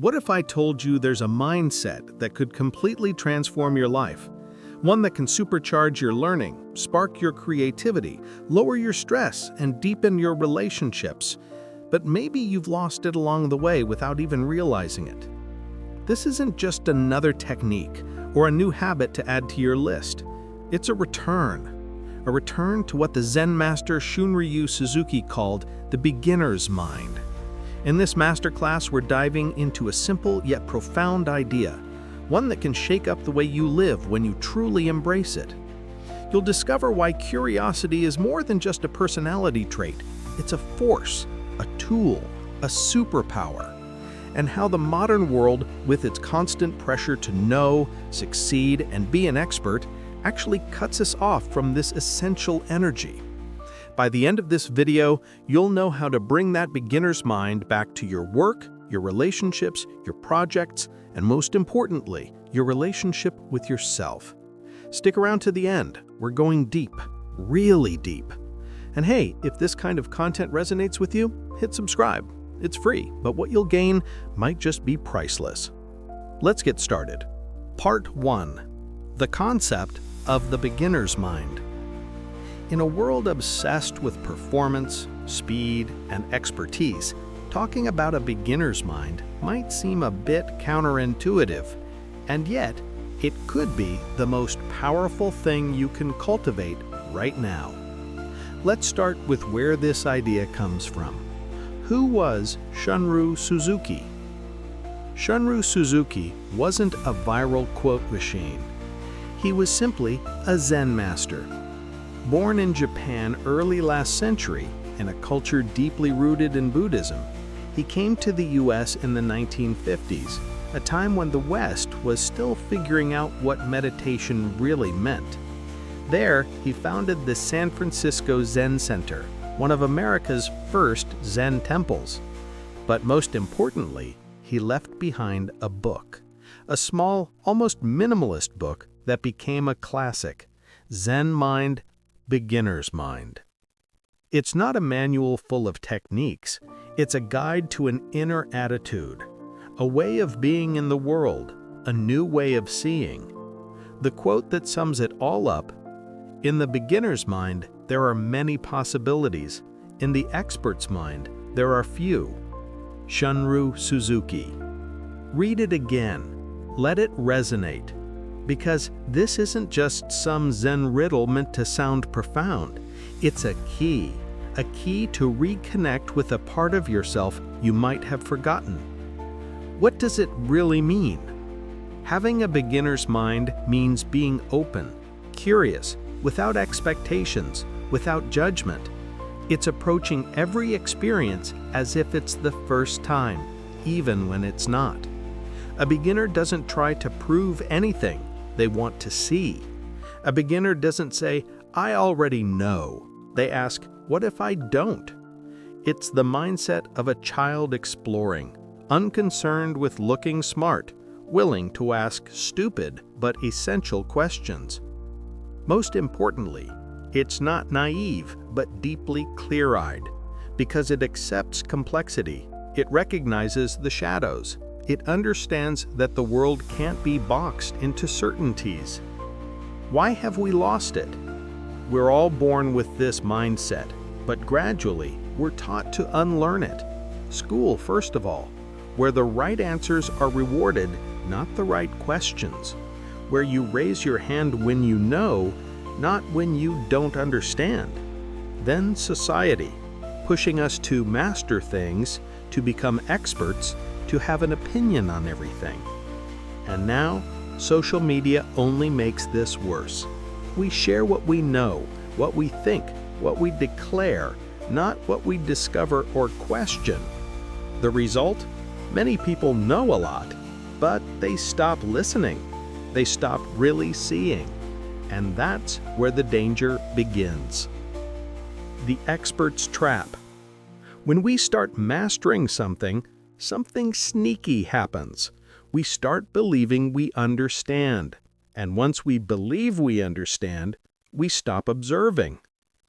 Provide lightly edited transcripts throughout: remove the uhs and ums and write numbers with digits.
What if I told you there's a mindset that could completely transform your life? One that can supercharge your learning, spark your creativity, lower your stress, and deepen your relationships. But maybe you've lost it along the way without even realizing it. This isn't just another technique or a new habit to add to your list. It's a return to what the Zen master Shunryu Suzuki called the beginner's mind. In this masterclass, we're diving into a simple yet profound idea, one that can shake up the way you live when you truly embrace it. You'll discover why curiosity is more than just a personality trait. It's a force, a tool, a superpower, and how the modern world, with its constant pressure to know, succeed, and be an expert, actually cuts us off from this essential energy. By the end of this video, you'll know how to bring that beginner's mind back to your work, your relationships, your projects, and most importantly, your relationship with yourself. Stick around to the end. We're going deep, really deep. And hey, if this kind of content resonates with you, hit subscribe. It's free, but what you'll gain might just be priceless. Let's get started. Part 1. The concept of the beginner's mind. In a world obsessed with performance, speed, and expertise, talking about a beginner's mind might seem a bit counterintuitive, and yet it could be the most powerful thing you can cultivate right now. Let's start with where this idea comes from. Who was Shunryu Suzuki? Shunryu Suzuki wasn't a viral quote machine. He was simply a Zen master. Born in Japan early last century, in a culture deeply rooted in Buddhism, he came to the US in the 1950s, a time when the West was still figuring out what meditation really meant. There, he founded the San Francisco Zen Center, one of America's first Zen temples. But most importantly, he left behind a book, a small, almost minimalist book that became a classic, Zen Mind, Beginner's Mind. It's not a manual full of techniques. It's a guide to an inner attitude, a way of being in the world, a new way of seeing. The quote that sums it all up: "In the beginner's mind, there are many possibilities. In the expert's mind, there are few." Shunryu Suzuki. Read it again. Let it resonate. Because this isn't just some Zen riddle meant to sound profound. It's a key to reconnect with a part of yourself you might have forgotten. What does it really mean? Having a beginner's mind means being open, curious, without expectations, without judgment. It's approaching every experience as if it's the first time, even when it's not. A beginner doesn't try to prove anything. They want to see. A beginner doesn't say, "I already know." They ask, "What if I don't?" It's the mindset of a child exploring, unconcerned with looking smart, willing to ask stupid but essential questions. Most importantly, it's not naive but deeply clear-eyed, because it accepts complexity. It recognizes the shadows. It understands that the world can't be boxed into certainties. Why have we lost it? We're all born with this mindset, but gradually we're taught to unlearn it. School, first of all, where the right answers are rewarded, not the right questions. Where you raise your hand when you know, not when you don't understand. Then society, pushing us to master things, to become experts, to have an opinion on everything. And now, social media only makes this worse. We share what we know, what we think, what we declare, not what we discover or question. The result? Many people know a lot, but they stop listening. They stop really seeing. And that's where the danger begins. The expert's trap. When we start mastering something sneaky happens. We start believing we understand. And once we believe we understand, we stop observing.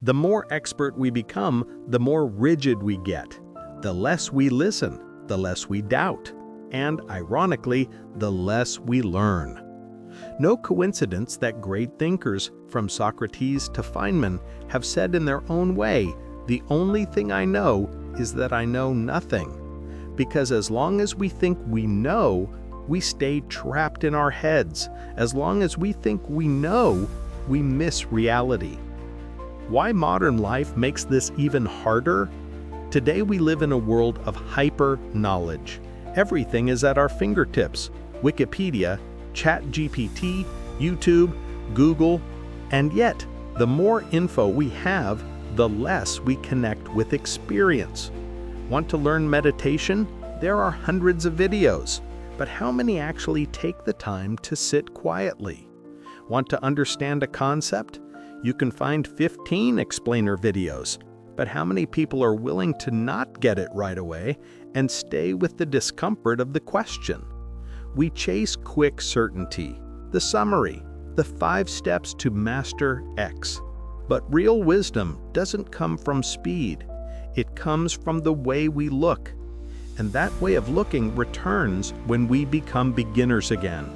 The more expert we become, the more rigid we get. The less we listen, the less we doubt. and, ironically, the less we learn. No coincidence that great thinkers, from Socrates to Feynman, have said in their own way, "The only thing I know is that I know nothing." Because as long as we think we know, we stay trapped in our heads. As long as we think we know, we miss reality. Why modern life makes this even harder? Today we live in a world of hyper-knowledge. Everything is at our fingertips. Wikipedia, ChatGPT, YouTube, Google, and yet, the more info we have, the less we connect with experience. Want to learn meditation? There are hundreds of videos, but how many actually take the time to sit quietly? Want to understand a concept? You can find 15 explainer videos, but how many people are willing to not get it right away and stay with the discomfort of the question? We chase quick certainty, the summary, the 5 steps to master X. But real wisdom doesn't come from speed. It comes from the way we look. And that way of looking returns when we become beginners again.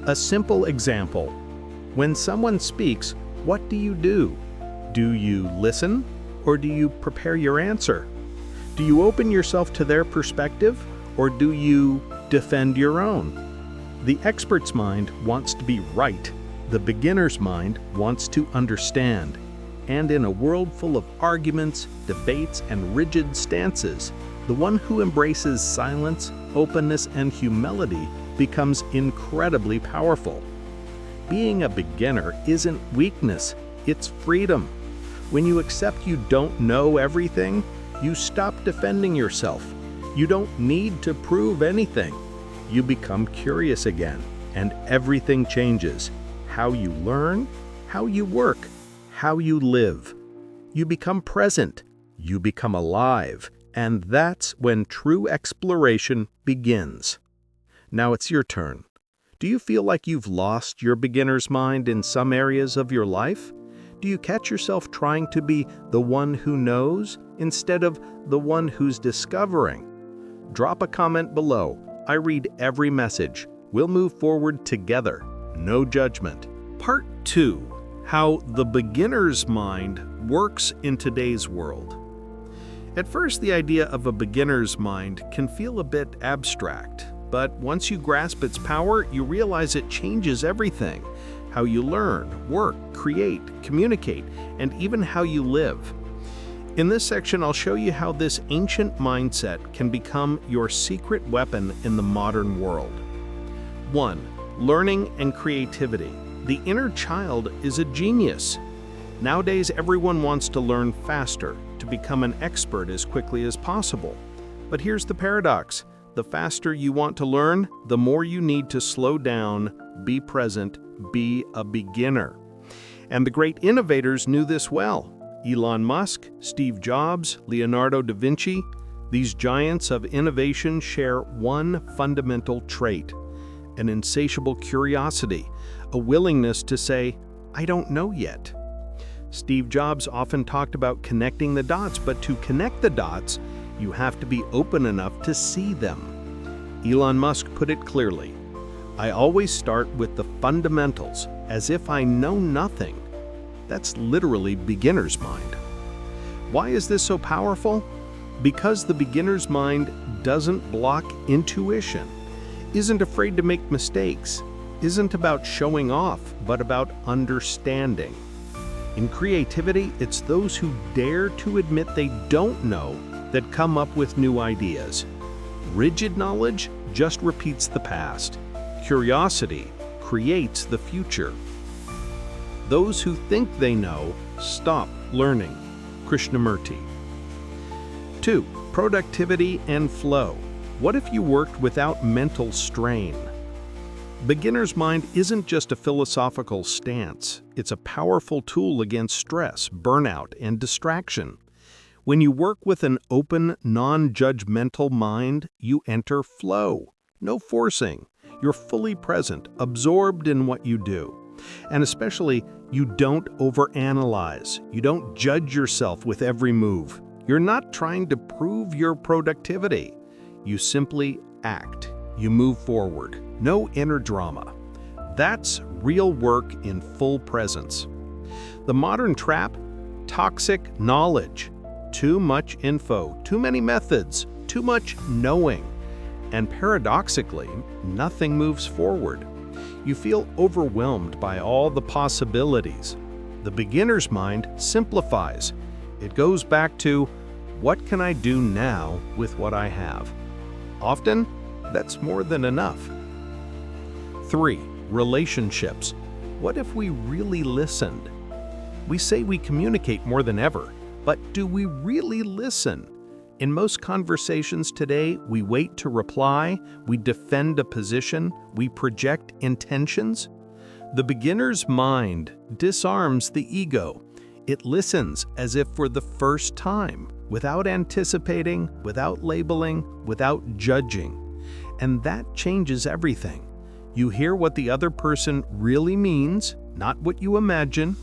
A simple example. When someone speaks, what do? Do you listen, or do you prepare your answer? Do you open yourself to their perspective, or do you defend your own? The expert's mind wants to be right. The beginner's mind wants to understand. And in a world full of arguments, debates, and rigid stances, the one who embraces silence, openness, and humility becomes incredibly powerful. Being a beginner isn't weakness, it's freedom. When you accept you don't know everything, you stop defending yourself. You don't need to prove anything. You become curious again, and everything changes. How you learn, how you work, how you live. You become present, you become alive, and that's when true exploration begins. Now it's your turn. Do you feel like you've lost your beginner's mind in some areas of your life? Do you catch yourself trying to be the one who knows instead of the one who's discovering? Drop a comment below. I read every message. We'll move forward together. No judgment. Part 2. How the beginner's mind works in today's world. At first, the idea of a beginner's mind can feel a bit abstract, but once you grasp its power, you realize it changes everything. How you learn, work, create, communicate, and even how you live. In this section, I'll show you how this ancient mindset can become your secret weapon in the modern world. 1. Learning and creativity. The inner child is a genius. Nowadays, everyone wants to learn faster, to become an expert as quickly as possible. But here's the paradox. The faster you want to learn, the more you need to slow down, be present, be a beginner. And the great innovators knew this well. Elon Musk, Steve Jobs, Leonardo da Vinci, these giants of innovation share one fundamental trait: an insatiable curiosity, a willingness to say, "I don't know yet." Steve Jobs often talked about connecting the dots, but to connect the dots, you have to be open enough to see them. Elon Musk put it clearly, "I always start with the fundamentals, as if I know nothing." That's literally beginner's mind. Why is this so powerful? Because the beginner's mind doesn't block intuition, isn't afraid to make mistakes, isn't about showing off, but about understanding. In creativity, it's those who dare to admit they don't know that come up with new ideas. Rigid knowledge just repeats the past. Curiosity creates the future. Those who think they know stop learning. Krishnamurti. 2. Productivity and flow. What if you worked without mental strain? Beginner's mind isn't just a philosophical stance. It's a powerful tool against stress, burnout, and distraction. When you work with an open, non-judgmental mind, you enter flow. No forcing. You're fully present, absorbed in what you do. And especially, you don't overanalyze. You don't judge yourself with every move. You're not trying to prove your productivity. You simply act. You move forward. No inner drama. That's real work in full presence. The modern trap? Toxic knowledge. Too much info, too many methods, too much knowing. And paradoxically, nothing moves forward. You feel overwhelmed by all the possibilities. The beginner's mind simplifies. It goes back to, what can I do now with what I have? Often, that's more than enough. 3. Relationships. What if we really listened? We say we communicate more than ever, but do we really listen? In most conversations today, we wait to reply, we defend a position, we project intentions. The beginner's mind disarms the ego. It listens as if for the first time, without anticipating, without labeling, without judging. And that changes everything. You hear what the other person really means, not what you imagine.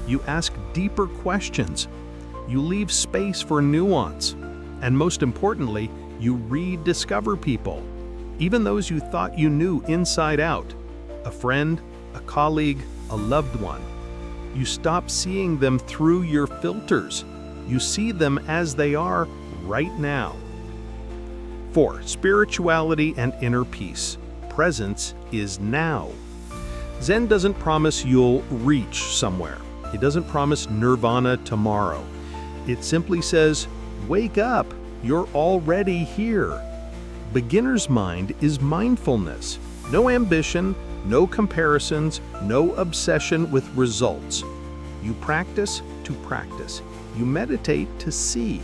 You ask deeper questions. You leave space for nuance. And most importantly, you rediscover people, even those you thought you knew inside out. A friend, a colleague, a loved one. You stop seeing them through your filters. You see them as they are right now. 4. Spirituality and inner peace. Presence is now. Zen doesn't promise you'll reach somewhere. It doesn't promise nirvana tomorrow. It simply says, wake up, you're already here. Beginner's mind is mindfulness. No ambition, no comparisons, no obsession with results. You practice to practice. You meditate to see.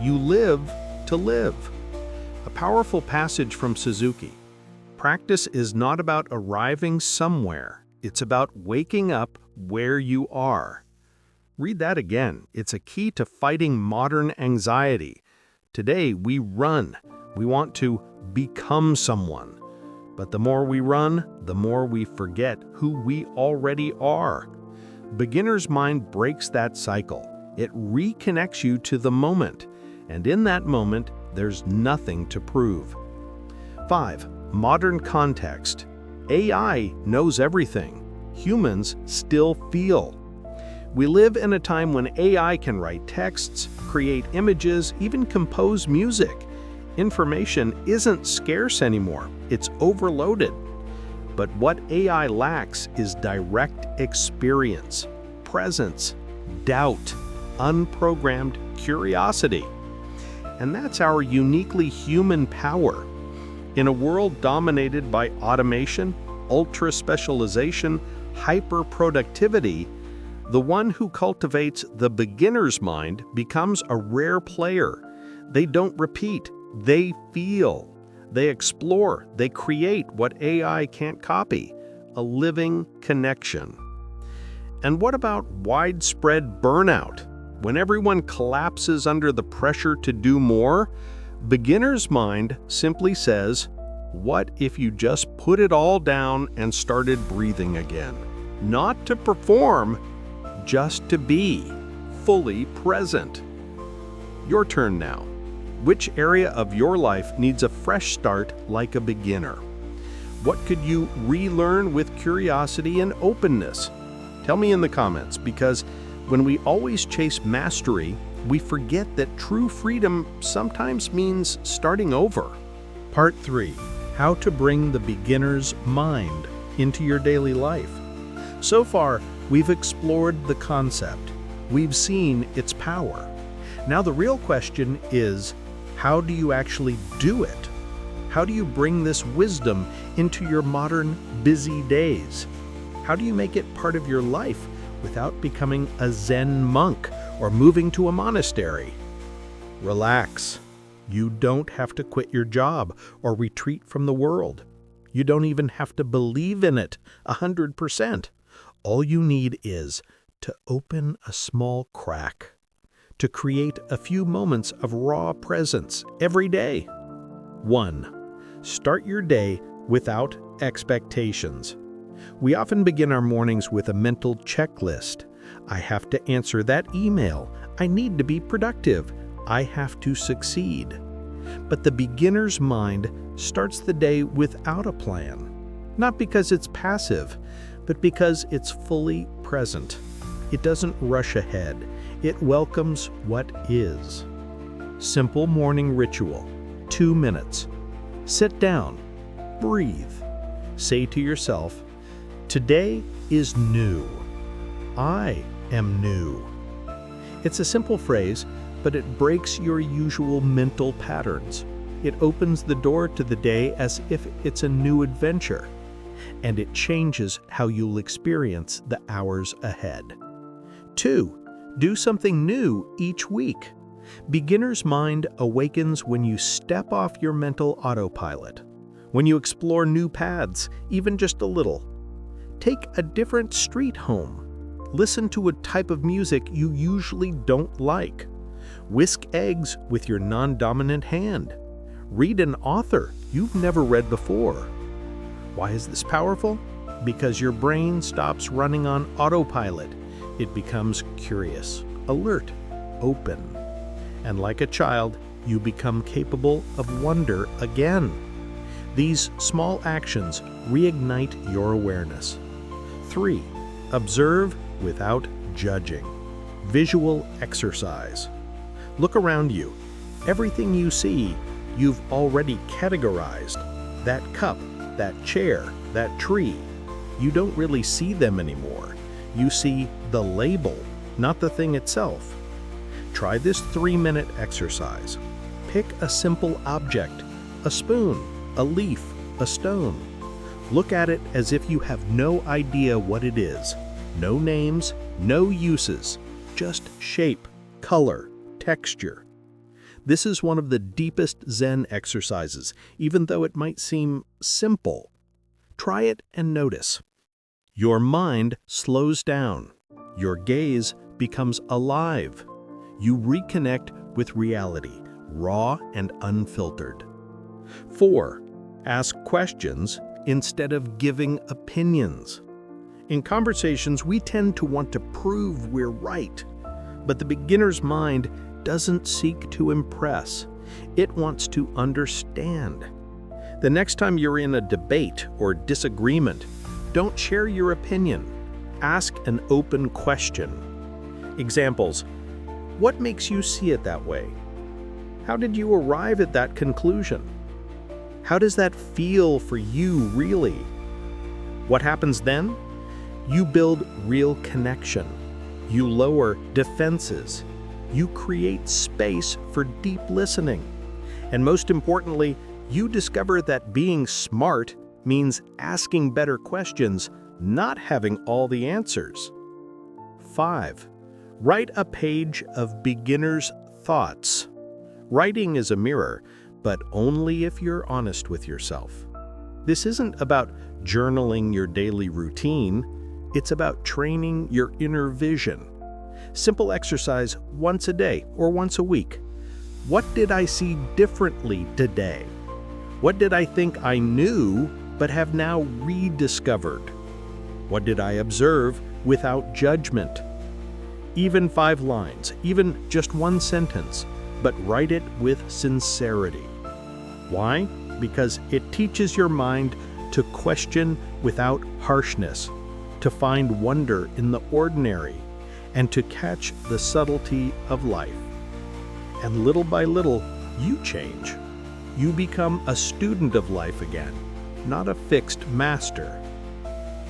You live to live. A powerful passage from Suzuki. Practice is not about arriving somewhere. It's about waking up where you are. Read that again. It's a key to fighting modern anxiety. Today, we run. We want to become someone. But the more we run, the more we forget who we already are. Beginner's mind breaks that cycle. It reconnects you to the moment. And in that moment, there's nothing to prove. 5. Modern context. AI knows everything. Humans still feel. We live in a time when AI can write texts, create images, even compose music. Information isn't scarce anymore. It's overloaded. But what AI lacks is direct experience, presence, doubt, unprogrammed curiosity. And that's our uniquely human power. In a world dominated by automation, ultra-specialization, hyper-productivity, the one who cultivates the beginner's mind becomes a rare player. They don't repeat, they feel. They explore, they create what AI can't copy, a living connection. And what about widespread burnout? When everyone collapses under the pressure to do more, beginner's mind simply says, what if you just put it all down and started breathing again? Not to perform, just to be fully present. Your turn now. Which area of your life needs a fresh start like a beginner? What could you relearn with curiosity and openness? Tell me in the comments, because when we always chase mastery, we forget that true freedom sometimes means starting over. Part 3. How to bring the beginner's mind into your daily life. So far, we've explored the concept. We've seen its power. Now the real question is, how do you actually do it? How do you bring this wisdom into your modern, busy days? How do you make it part of your life without becoming a Zen monk or moving to a monastery? Relax. You don't have to quit your job or retreat from the world. You don't even have to believe in it 100%. All you need is to open a small crack, to create a few moments of raw presence every day. 1. Start your day without expectations. We often begin our mornings with a mental checklist. I have to answer that email. I need to be productive. I have to succeed. But the beginner's mind starts the day without a plan, not because it's passive, but because it's fully present. It doesn't rush ahead. It welcomes what is. Simple morning ritual, 2 minutes. Sit down, breathe. Say to yourself, "Today is new. I am new." It's a simple phrase, but it breaks your usual mental patterns. It opens the door to the day as if it's a new adventure, and it changes how you'll experience the hours ahead. 2. Do something new each week. Beginner's mind awakens when you step off your mental autopilot, when you explore new paths, even just a little. Take a different street home. Listen to a type of music you usually don't like. Whisk eggs with your non-dominant hand. Read an author you've never read before. Why is this powerful? Because your brain stops running on autopilot. It becomes curious, alert, open. And like a child, you become capable of wonder again. These small actions reignite your awareness. 3. Observe without judging. Visual exercise. Look around you. Everything you see, you've already categorized. That cup, that chair, that tree. You don't really see them anymore. You see the label, not the thing itself. Try this 3-minute exercise. Pick a simple object, a spoon, a leaf, a stone. Look at it as if you have no idea what it is. No names, no uses, just shape, color, texture. This is one of the deepest Zen exercises, even though it might seem simple. Try it and notice. Your mind slows down. Your gaze becomes alive. You reconnect with reality, raw and unfiltered. 4. Ask questions instead of giving opinions. In conversations, we tend to want to prove we're right, but the beginner's mind doesn't seek to impress. It wants to understand. The next time you're in a debate or disagreement, don't share your opinion. Ask an open question. Examples: what makes you see it that way? How did you arrive at that conclusion? How does that feel for you really? What happens then? You build real connection. You lower defenses. You create space for deep listening. And most importantly, you discover that being smart means asking better questions, not having all the answers. 5. Write a page of beginner's thoughts. Writing is a mirror, but only if you're honest with yourself. This isn't about journaling your daily routine. It's about training your inner vision. Simple exercise once a day or once a week. What did I see differently today? What did I think I knew but have now rediscovered? What did I observe without judgment? Even 5 lines, even just 1 sentence, but write it with sincerity. Why? Because it teaches your mind to question without harshness, to find wonder in the ordinary, and to catch the subtlety of life. And little by little, you change. You become a student of life again, not a fixed master.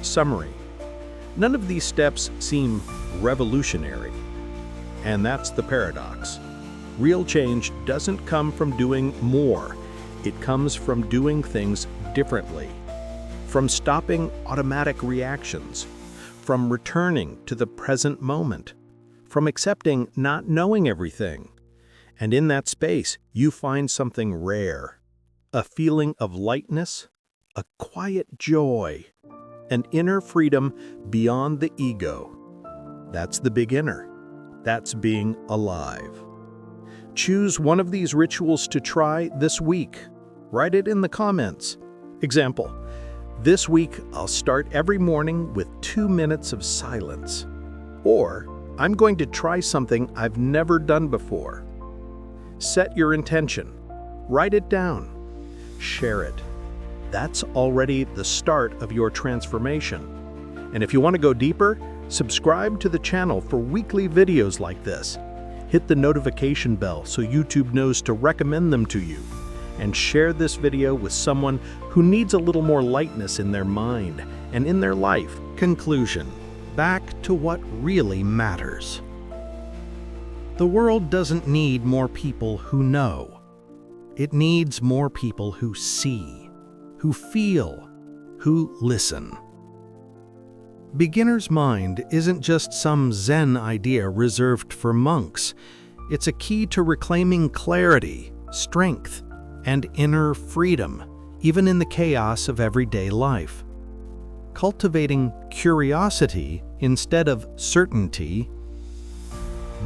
Summary: none of these steps seem revolutionary. And that's the paradox. Real change doesn't come from doing more. It comes from doing things differently. From stopping automatic reactions. From returning to the present moment. From accepting not knowing everything. And in that space, you find something rare. A feeling of lightness, a quiet joy, an inner freedom beyond the ego. That's the beginner. That's being alive. Choose one of these rituals to try this week. Write it in the comments. Example: this week, I'll start every morning with 2 minutes of silence. Or, I'm going to try something I've never done before. Set your intention. Write it down. Share it. That's already the start of your transformation. And if you want to go deeper, subscribe to the channel for weekly videos like this. Hit the notification bell so YouTube knows to recommend them to you. And share this video with someone who needs a little more lightness in their mind and in their life. Conclusion. Back to what really matters. The world doesn't need more people who know. It needs more people who see, who feel, who listen. Beginner's mind isn't just some Zen idea reserved for monks. It's a key to reclaiming clarity, strength, and inner freedom, even in the chaos of everyday life. Cultivating curiosity instead of certainty,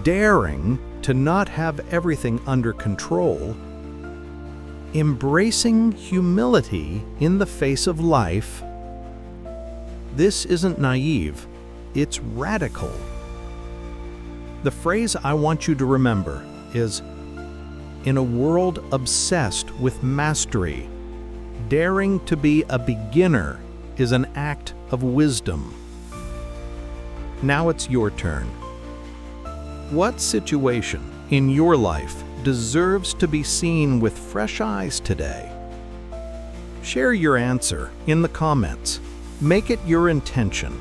daring to not have everything under control, embracing humility in the face of life. This isn't naive, it's radical. The phrase I want you to remember is, in a world obsessed with mastery, daring to be a beginner is an act of wisdom. Now it's your turn. What situation in your life deserves to be seen with fresh eyes today? Share your answer in the comments. Make it your intention.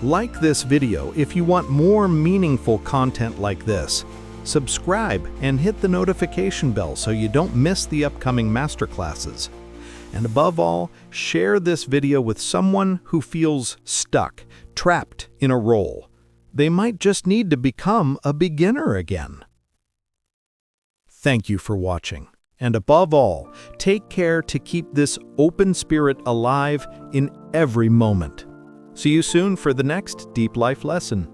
Like this video if you want more meaningful content like this. Subscribe and hit the notification bell so you don't miss the upcoming masterclasses. And above all, share this video with someone who feels stuck, trapped in a role. They might just need to become a beginner again. Thank you for watching. And above all, take care to keep this open spirit alive in every moment. See you soon for the next Deep Life lesson.